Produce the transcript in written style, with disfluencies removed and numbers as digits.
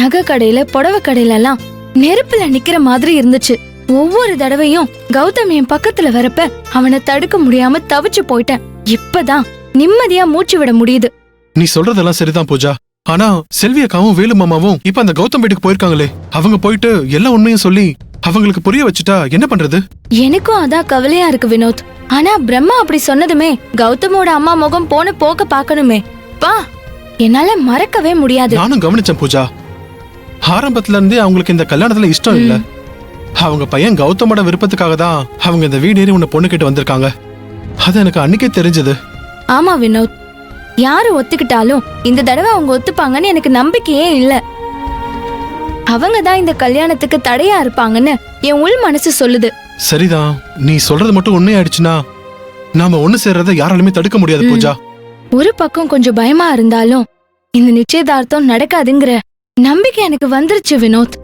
நகை கடையில புடவை கடையில எல்லாம் நெருப்புல நிக்கிற மாதிரி இருந்துச்சு. ஒவ்வொரு தடவையும் கௌதம் என் பக்கத்துல வரப்ப அவனை தடுக்க முடியாம தவிச்சு போயிட்டேன். இப்பதான் நிம்மதியா மூச்சு விட முடியுது. நீ சொல்றதெல்லாம் சரிதான் பூஜா. ஆனா செல்வி அக்காவும் வேலு மாமாவும் இப்ப அந்த கௌதம் வீட்டுக்கு போயிருக்காங்களே, அவங்க போயிட்டு எல்லா உண்மையும் சொல்லி அவங்களுக்கு புரிய வச்சுட்டா என்ன பண்றது? எனக்கும் அதான் கவலையா இருக்கு வினோத். ஆனா பிரம்மா அப்படி சொன்னதுமே கௌதமோட அம்மா முகம் போன போக்க பாக்கணுமே. பா, என்னால மறக்கவே முடியாது. நானும் கவனிச்சேன் பூஜா. ஆரம்பத்துல இருந்தே அவங்களுக்கு இந்த கல்யாணத்துல இஷ்டம் இல்ல. அவங்க பையன் கௌதமோட விருப்பத்துக்காக தான் அவங்க இந்த வீடு ஏறி உன்னை பொண்ணு கேட்டு வந்திருக்காங்க. அது எனக்கு அன்னைக்கே தெரிஞ்சது. ஆமா வினோத், யாரு ஒத்துக்கிட்டாலும் இந்த தடவை அவங்க ஒத்துப்பாங்கன்னு எனக்கு நம்பிக்கையே இல்ல. அவங்க தான் இந்த கல்யாணத்துக்கு தடையா இருப்பாங்கன்னு என் உள் மனசு சொல்லுது. சரிதான், நீ சொல்றது மட்டும் உண்மையாயிடுச்சுன்னா நாம ஒண்ணு சேர்றத யாராலுமே தடுக்க முடியாது பூஜா. ஒரு பக்கம் கொஞ்சம் பயமா இருந்தாலும் இந்த நிச்சயதார்த்தம் நடக்காதுங்கிற நம்பிக்கை எனக்கு வந்துருச்சு வினோத்.